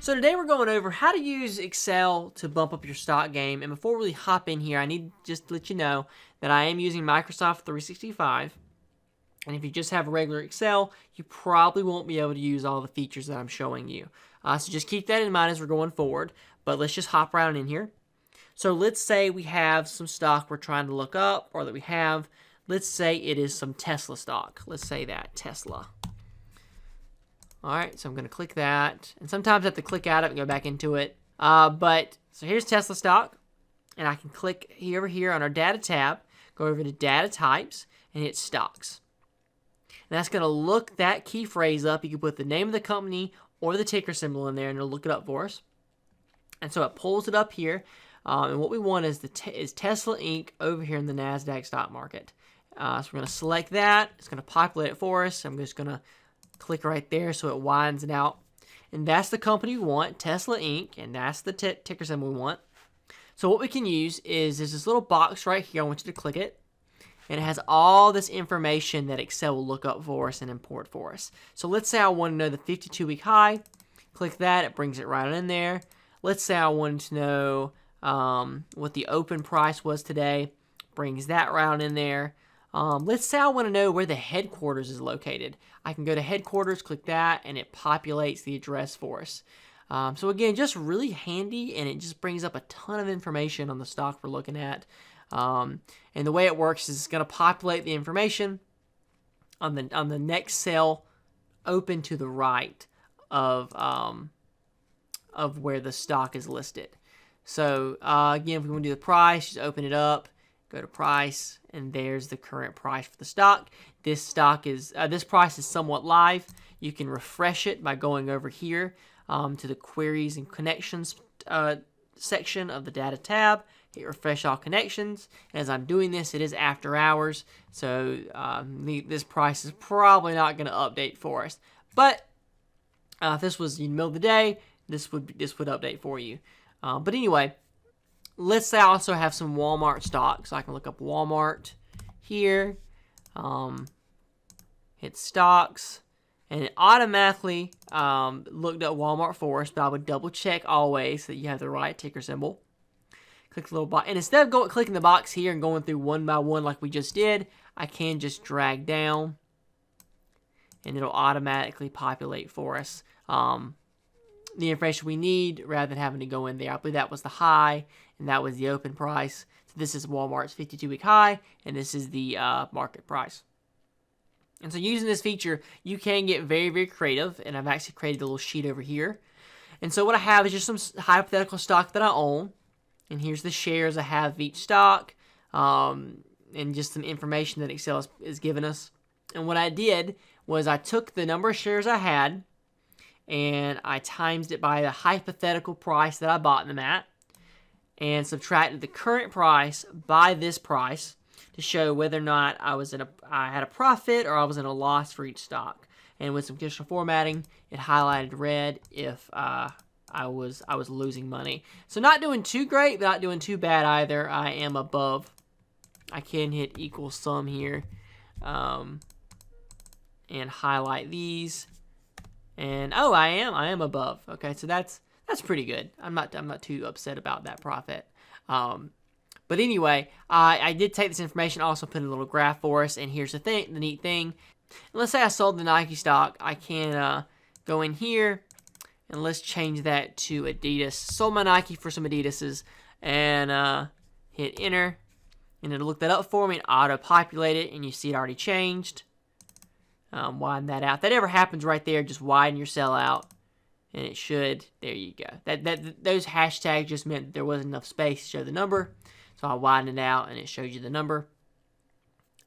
So today we're going over how to use Excel to bump up your stock game. And before we really hop in here, I need just to let you know that I am using Microsoft 365. And if you just have a regular Excel, you probably won't be able to use all the features that I'm showing you. So just keep that in mind as we're going forward. But let's just hop right in here. So let's say we have some stock we're trying to look up, or that we have, let's say it is some Tesla stock. Let's say that, Tesla. Alright, so I'm going to click that. And sometimes I have to click out of it and go back into it. So here's Tesla stock. And I can click over here on our data tab, go over to data types, and hit stocks. And that's going to look that key phrase up. You can put the name of the company or the ticker symbol in there, and it'll look it up for us. And so it pulls it up here. And what we want is Tesla Inc. over here in the NASDAQ stock market. So we're going to select that. It's going to populate it for us. I'm just going to click right there so it widens it out. And that's the company we want, Tesla Inc. And that's the ticker symbol we want. So what we can use is there's this little box right here. I want you to click it. And it has all this information that Excel will look up for us and import for us. So let's say I want to know the 52-week high. Click that. It brings it right in there. Let's say I wanted to know what the open price was today. Brings that right in there. Let's say I want to know where the headquarters is located. I can go to headquarters, click that, and it populates the address for us. So again, just really handy, and it just brings up a ton of information on the stock we're looking at. And the way it works is it's going to populate the information on the next cell open to the right of where the stock is listed. So again, if we want to do the price, just open it up. Go to price, and there's the current price for the stock. This price is somewhat live. You can refresh it by going over here to the queries and connections section of the data tab. Hit refresh all connections. And as I'm doing this, it is after hours, so this price is probably not going to update for us. But if this was in the middle of the day, this would update for you. But anyway. Let's say I also have some Walmart stock, so I can look up Walmart here, hit stocks, and it automatically looked up Walmart for us, but I would double check always so that you have the right ticker symbol. Click the little box, and instead of clicking the box here and going through one by one like we just did, I can just drag down, and it'll automatically populate for us the information we need rather than having to go in there. I believe that was the high, and that was the open price. So this is Walmart's 52-week high, and this is the market price. And so using this feature, you can get very, very creative, and I've actually created a little sheet over here. And so what I have is just some hypothetical stock that I own, and here's the shares I have of each stock, and just some information that Excel is giving us. And what I did was I took the number of shares I had, and I times it by the hypothetical price that I bought them at, and subtracted the current price by this price to show whether or not I had a profit or I was in a loss for each stock. And with some conditional formatting, it highlighted red if I was losing money. So not doing too great, but not doing too bad either. I am above. I can hit equal sum here, and highlight these. And oh, I am above. Okay, so that's pretty good. I'm not too upset about that profit. But anyway, I did take this information, also put in a little graph for us. And here's the neat thing. Let's say I sold the Nike stock. I can go in here, and let's change that to Adidas. Sold my Nike for some Adidases, and hit enter, and it'll look that up for me and auto-populate it. And you see it already changed. Widen that out. If that ever happens right there, just widen your cell out, and it should. There you go. Those hashtags just meant there wasn't enough space to show the number, so I widened it out, and it shows you the number.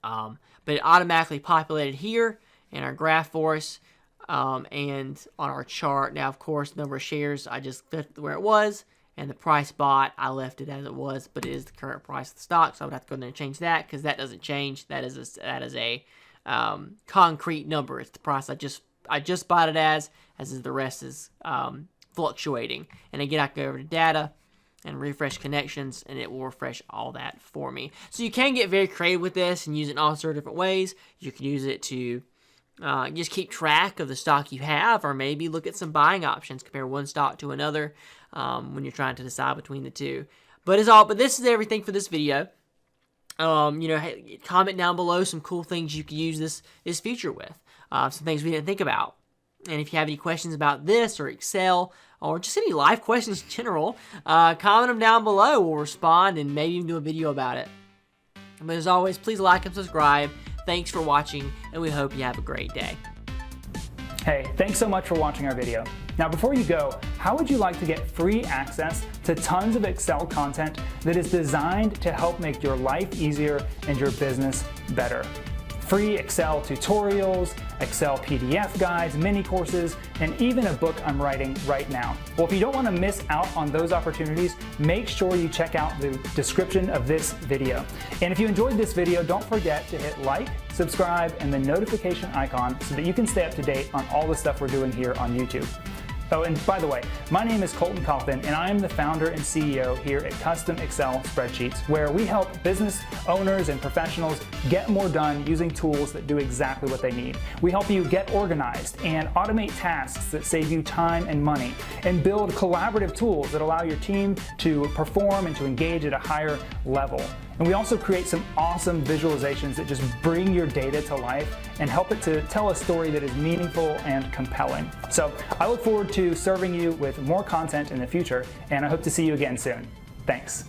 But it automatically populated here in our graph for us, and on our chart. Now, of course, the number of shares I just left where it was, and the price bought I left it as it was, but it is the current price of the stock, so I would have to go in there and change that because that doesn't change. That is a concrete number. It's the price I just bought it as is the rest is fluctuating. And again, I can go over to data and refresh connections, and it will refresh all that for me. So you can get very creative with this and use it in all sorts of different ways. You can use it to Just keep track of the stock you have, or maybe look at some buying options. Compare one stock to another when you're trying to decide between the two. But this is everything for this video. Hey, comment down below some cool things you could use this feature with. Some things we didn't think about. And if you have any questions about this or Excel or just any life questions in general, comment them down below. We'll respond and maybe even do a video about it. But as always, please like and subscribe. Thanks for watching, and we hope you have a great day. Hey, thanks so much for watching our video. Now before you go, how would you like to get free access to tons of Excel content that is designed to help make your life easier and your business better? Free Excel tutorials, Excel PDF guides, mini courses, and even a book I'm writing right now. Well, if you don't want to miss out on those opportunities, make sure you check out the description of this video. And if you enjoyed this video, don't forget to hit like, subscribe, and the notification icon so that you can stay up to date on all the stuff we're doing here on YouTube. Oh, and by the way, my name is Colton Coffin, and I am the founder and CEO here at Custom Excel Spreadsheets, where we help business owners and professionals get more done using tools that do exactly what they need. We help you get organized and automate tasks that save you time and money, and build collaborative tools that allow your team to perform and to engage at a higher level. And we also create some awesome visualizations that just bring your data to life and help it to tell a story that is meaningful and compelling. So I look forward to serving you with more content in the future, and I hope to see you again soon. Thanks.